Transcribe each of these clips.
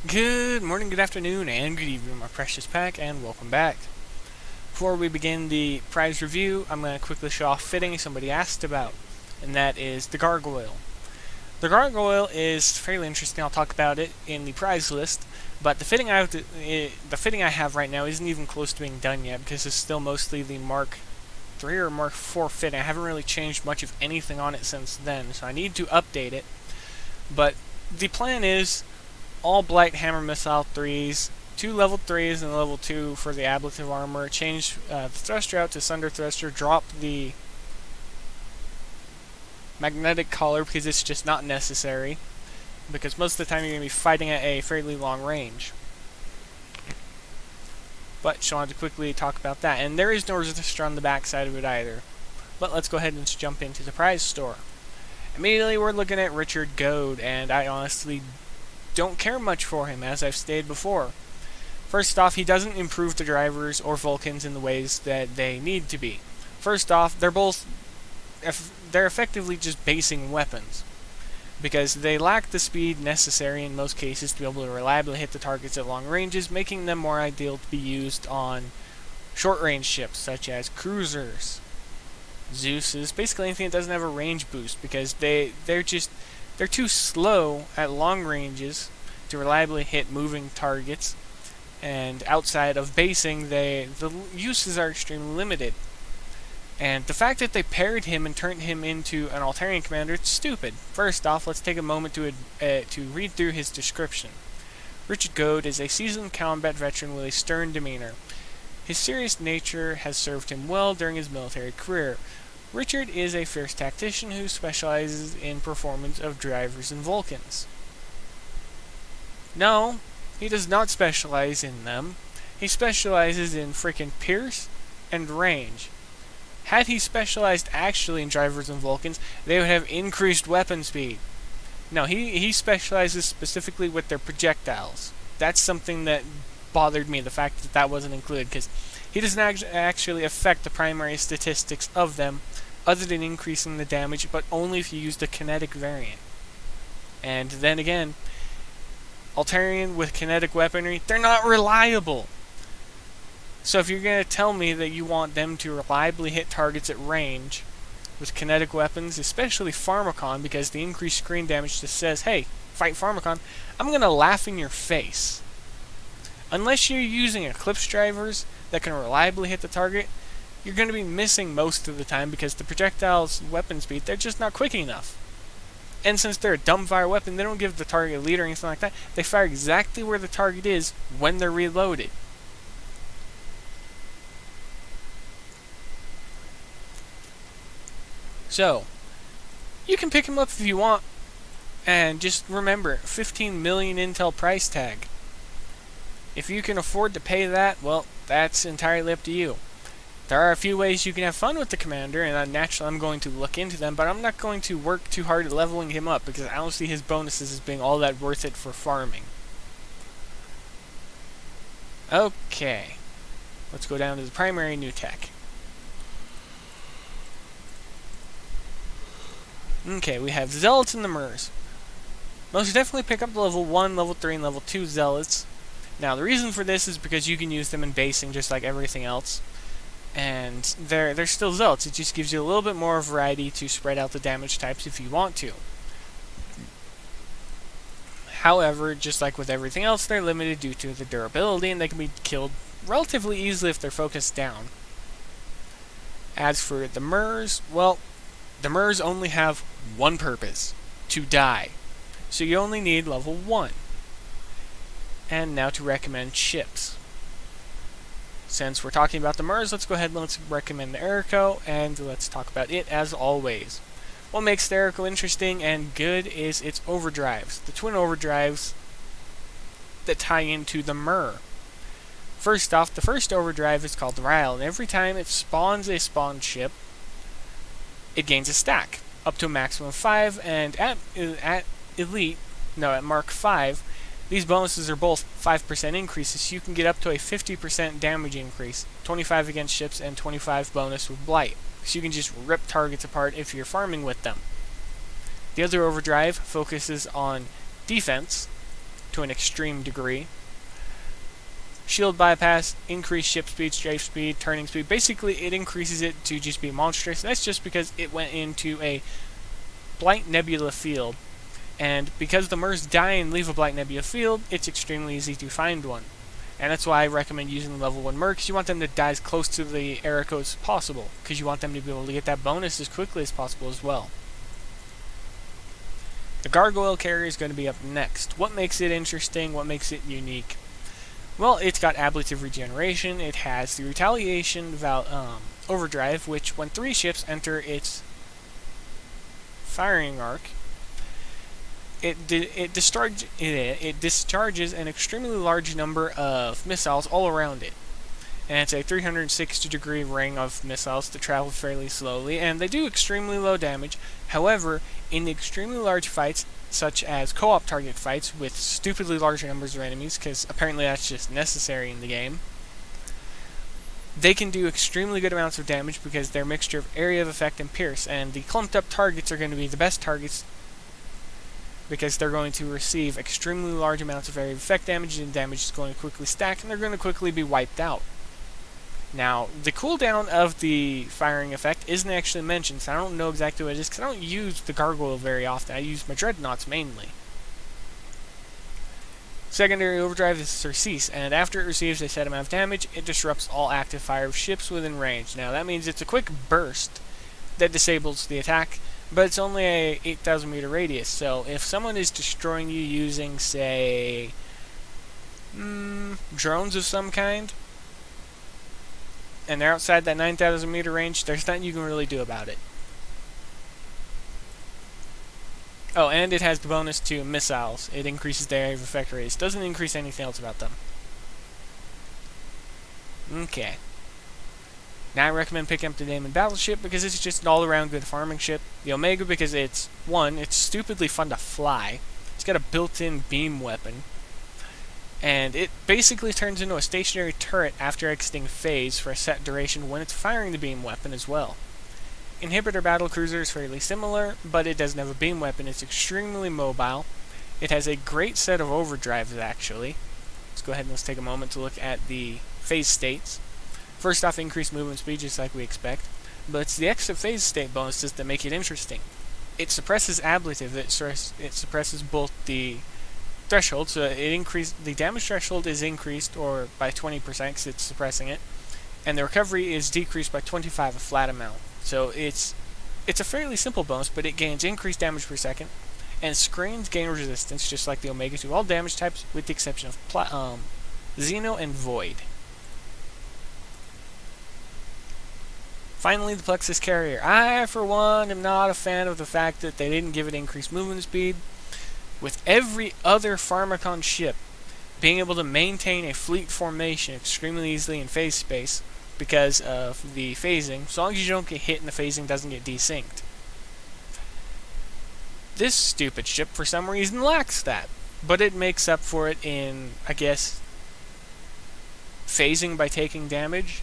Good morning, good afternoon, and good evening, my precious pack, and welcome back. Before we begin the prize review, I'm going to quickly show off fitting somebody asked about, and that is the Gargoyle. The Gargoyle is fairly interesting. I'll talk about it in the prize list, but the fitting I have right now isn't even close to being done yet because it's still mostly the Mark 3 or Mark 4 fitting. I haven't really changed much of anything on it since then, so I need to update it. But the plan is all Blight Hammer Missile 3s, 2 level 3s and level 2 for the ablative armor, change the thruster out to Sunder Thruster, drop the magnetic collar because it's just not necessary, because most of the time you're going to be fighting at a fairly long range. But just wanted to quickly talk about that, and there is no resistor on the back side of it either. But let's go ahead and just jump into the prize store. Immediately we're looking at Richard Gowd, and I honestly don't care much for him, as I've stated before. First off, he doesn't improve the drivers or Vulcans in the ways that they need to be. First off, they're effectively just basing weapons, because they lack the speed necessary in most cases to be able to reliably hit the targets at long ranges, making them more ideal to be used on short-range ships such as cruisers, Zeus, basically anything that doesn't have a range boost, because they're too slow at long ranges to reliably hit moving targets, and outside of basing, the uses are extremely limited. And the fact that they paired him and turned him into an Altarian commander, it's stupid. First off, let's take a moment to read through his description. Richard Gowd is a seasoned combat veteran with a stern demeanor. His serious nature has served him well during his military career. Richard is a fierce tactician who specializes in performance of drivers and Vulcans. No, he does not specialize in them. He specializes in frickin' pierce and range. Had he specialized actually in drivers and Vulcans, they would have increased weapon speed. No, he specializes specifically with their projectiles. That's something that bothered me, the fact that that wasn't included, because he doesn't actually affect the primary statistics of them, other than increasing the damage, but only if you use the kinetic variant. And then again, Altarian with kinetic weaponry, they're not reliable. So if you're going to tell me that you want them to reliably hit targets at range with kinetic weapons, especially Pharmacon, because the increased screen damage just says, hey, fight Pharmacon, I'm going to laugh in your face. Unless you're using Eclipse drivers that can reliably hit the target, you're going to be missing most of the time, because the projectile's weapon speed, they're just not quick enough. And since they're a dumbfire weapon, they don't give the target a lead or anything like that. They fire exactly where the target is when they're reloaded. So, you can pick him up if you want, and just remember, 15 million Intel price tag. If you can afford to pay that, well, that's entirely up to you. There are a few ways you can have fun with the commander, and naturally I'm going to look into them, but I'm not going to work too hard at leveling him up, because I don't see his bonuses as being all that worth it for farming. Okay, let's go down to the primary new tech. Okay, we have Zealots and the Mers. Most definitely pick up the level 1, level 3, and level 2 Zealots. Now, the reason for this is because you can use them in basing just like everything else. And they're still Zealots. It just gives you a little bit more variety to spread out the damage types if you want to. However, just like with everything else, they're limited due to the durability, and they can be killed relatively easily if they're focused down. As for the Mers, well, the Mers only have one purpose: to die. So you only need level 1. And now to recommend ships. Since we're talking about the Mers, let's go ahead and let's recommend the Eracle, and let's talk about it as always. What makes the Eracle interesting and good is its overdrives. The twin overdrives that tie into the Mer. First off, the first overdrive is called the Ryle, and every time it spawns a spawn ship, it gains a stack, up to a maximum of 5, and at Mark 5, these bonuses are both 5% increases, so you can get up to a 50% damage increase, 25 against ships, and 25 bonus with Blight. So you can just rip targets apart if you're farming with them. The other overdrive focuses on defense, to an extreme degree. Shield bypass, increased ship speed, strafe speed, turning speed. Basically, it increases it to just be monstrous. That's just because it went into a blank nebula field. And because the Murs die and leave a blank nebula field, it's extremely easy to find one. And that's why I recommend using the level 1 Mer, because you want them to die as close to the Eracle as possible, because you want them to be able to get that bonus as quickly as possible as well. The Gargoyle carrier is going to be up next. What makes it interesting? What makes it unique? Well, it's got ablative regeneration. It has the retaliation overdrive, which when 3 ships enter its firing arc, it discharges an extremely large number of missiles all around it. And it's a 360-degree ring of missiles that travel fairly slowly, and they do extremely low damage. However, in the extremely large fights, such as co-op target fights with stupidly large numbers of enemies, because apparently that's just necessary in the game, they can do extremely good amounts of damage because they're a mixture of area of effect and pierce, and the clumped up targets are going to be the best targets because they're going to receive extremely large amounts of area of effect damage, and damage is going to quickly stack, and they're going to quickly be wiped out. Now, the cooldown of the firing effect isn't actually mentioned, so I don't know exactly what it is, because I don't use the Gargoyle very often. I use my Dreadnoughts mainly. Secondary overdrive is Surcease, and after it receives a set amount of damage, it disrupts all active fire of ships within range. Now, that means it's a quick burst that disables the attack, but it's only a 8,000 meter radius, so if someone is destroying you using, say, drones of some kind, and they're outside that 9,000 meter range, there's nothing you can really do about it. Oh, and it has the bonus to missiles. It increases their area of effect radius. Doesn't increase anything else about them. Okay. Now I recommend picking up the Daemon Battleship because it's just an all-around good farming ship. The Omega because it's stupidly fun to fly. It's got a built-in beam weapon. And it basically turns into a stationary turret after exiting phase for a set duration when it's firing the beam weapon as well. Inhibitor Battlecruiser is fairly similar, but it doesn't have a beam weapon. It's extremely mobile. It has a great set of overdrives, actually. Let's go ahead and let's take a moment to look at the phase states. First off, increased movement speed, just like we expect. But it's the extra phase state bonuses that make it interesting. It suppresses ablative. It suppresses both the threshold, so the damage threshold is increased or by 20% because it's suppressing it, and the recovery is decreased by 25, a flat amount. So it's a fairly simple bonus, but it gains increased damage per second, and screens gain resistance just like the Omega to all damage types with the exception of Xeno and Void. Finally, the Plexus Carrier. I, for one, am not a fan of the fact that they didn't give it increased movement speed. With every other Pharmacon ship being able to maintain a fleet formation extremely easily in phase space because of the phasing, so long as you don't get hit and the phasing doesn't get desynced. This stupid ship, for some reason, lacks that, but it makes up for it in, I guess, phasing by taking damage.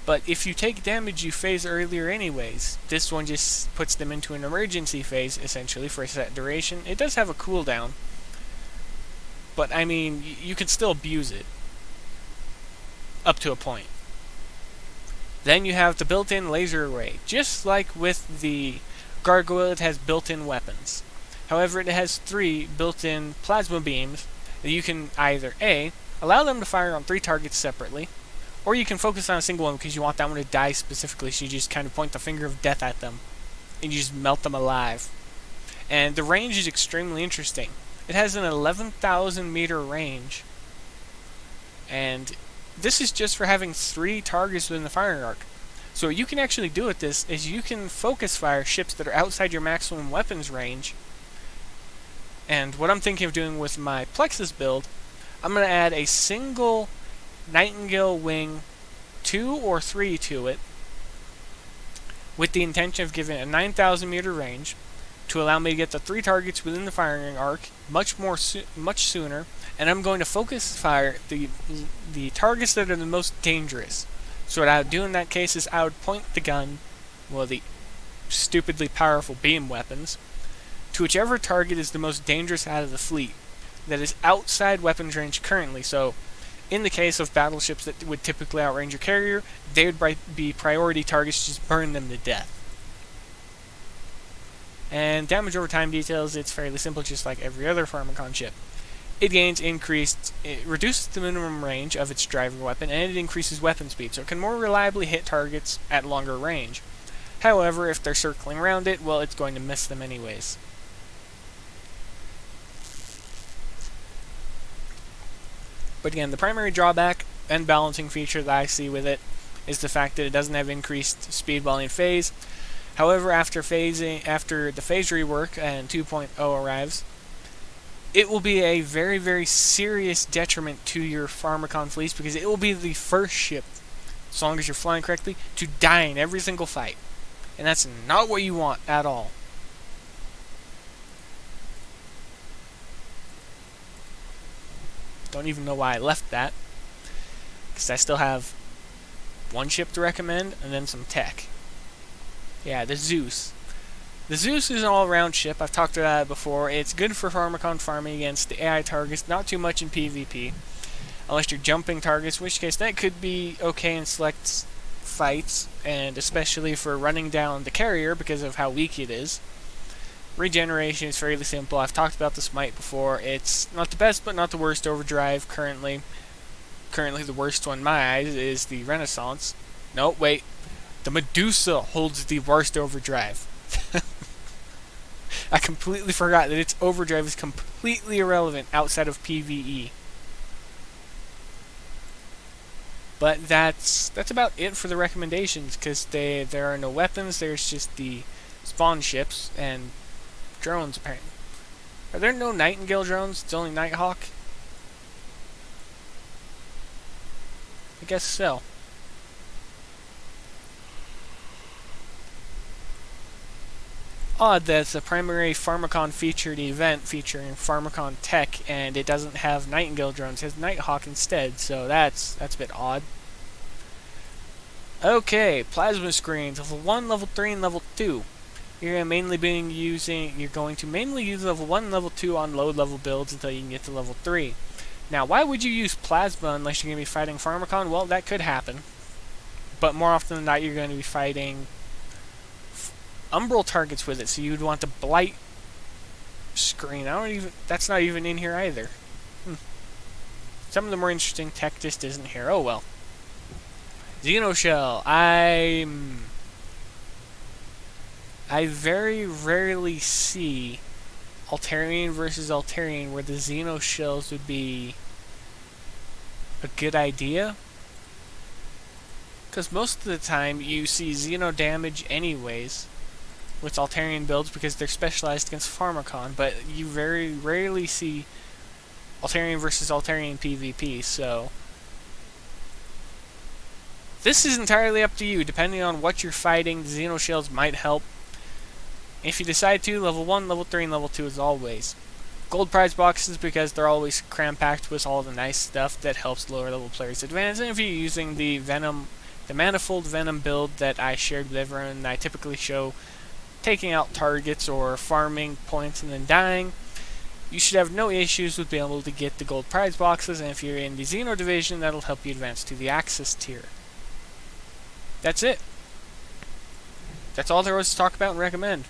But if you take damage, you phase earlier anyways. This one just puts them into an emergency phase, essentially, for a set duration. It does have a cooldown, but, I mean, you can still abuse it. Up to a point. Then you have the built-in laser array. Just like with the Gargoyle, it has built-in weapons. However, it has 3 built-in plasma beams that you can either A, allow them to fire on 3 targets separately, or you can focus on a single one because you want that one to die specifically, so you just kind of point the finger of death at them, and you just melt them alive. And the range is extremely interesting. It has an 11,000 meter range, and this is just for having 3 targets within the firing arc. So what you can actually do with this is you can focus fire ships that are outside your maximum weapons range. And what I'm thinking of doing with my Plexus build, I'm going to add a single Nightingale wing 2 or 3 to it with the intention of giving it a 9,000 meter range to allow me to get the 3 targets within the firing arc much sooner, and I'm going to focus fire the targets that are the most dangerous. So what I would do in that case is I would point the gun, well, the stupidly powerful beam weapons, to whichever target is the most dangerous out of the fleet, that is outside weapons range currently. So, in the case of battleships that would typically outrange your carrier, they would be priority targets, just burn them to death. And damage over time details, it's fairly simple, just like every other Pharmacon ship. It reduces the minimum range of its driver weapon, and it increases weapon speed, so it can more reliably hit targets at longer range. However, if they're circling around it, well, it's going to miss them anyways. But again, the primary drawback and balancing feature that I see with it is the fact that it doesn't have increased speed, volley, and phase. However, after the phase rework and 2.0 arrives, it will be a very, very serious detriment to your Pharmacon fleets, because it will be the first ship, as long as you're flying correctly, to die in every single fight. And that's not what you want at all. Don't even know why I left that, because I still have one ship to recommend and then some tech. Yeah, the Zeus. The Zeus is an all-around ship. I've talked about it before. It's good for Pharmacon farming against the AI targets, not too much in PvP, unless you're jumping targets, in which case that could be okay in select fights, and especially for running down the carrier because of how weak it is. Regeneration is fairly simple. I've talked about the Smite before. It's not the best, but not the worst overdrive currently. Currently the worst one in my eyes is the Renaissance. No, wait. The Medusa holds the worst overdrive. I completely forgot that its overdrive is completely irrelevant outside of PvE. But that's about it for the recommendations, because there are no weapons. There's just the spawn ships and drones, apparently. Are there no Nightingale drones? It's only Nighthawk? I guess so. Odd that it's a primary Pharmacon featured event featuring Pharmacon tech, and it doesn't have Nightingale drones. It has Nighthawk instead, so that's a bit odd. Okay, plasma screens, level 1, level 3, and level 2. You're going to mainly use level 1 and level 2 on low level builds until you can get to level 3. Now, why would you use plasma unless you're going to be fighting Pharmacon? Well, that could happen. But more often than not, you're going to be fighting umbral targets with it, so you'd want the blight screen. That's not even in here either. Some of the more interesting tech just isn't here. Oh well. Xenoshell. I very rarely see Altarian versus Altarian where the Xenoshells would be a good idea. Because most of the time you see Xeno damage anyways with Altarian builds because they're specialized against Pharmacon, but you very rarely see Altarian versus Altarian PvP, so this is entirely up to you. Depending on what you're fighting, the Xenoshells might help. If you decide to, level 1, level 3, and level 2 as always. Gold prize boxes because they're always cram-packed with all the nice stuff that helps lower level players advance. And if you're using the Manifold Venom build that I shared with everyone, I typically show taking out targets or farming points and then dying, you should have no issues with being able to get the gold prize boxes, and if you're in the Xeno division, that'll help you advance to the Axis tier. That's it. That's all there was to talk about and recommend.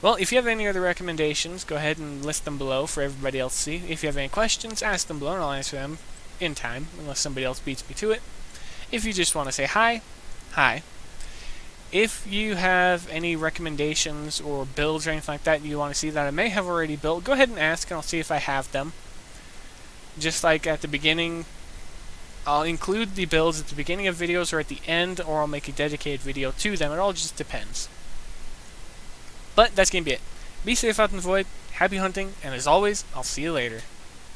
Well, if you have any other recommendations, go ahead and list them below for everybody else to see. If you have any questions, ask them below and I'll answer them in time, unless somebody else beats me to it. If you just want to say hi, hi. If you have any recommendations or builds or anything like that you want to see that I may have already built, go ahead and ask and I'll see if I have them. Just like at the beginning, I'll include the builds at the beginning of videos or at the end, or I'll make a dedicated video to them. It all just depends. But that's going to be it. Be safe out in the void, happy hunting, and as always, I'll see you later.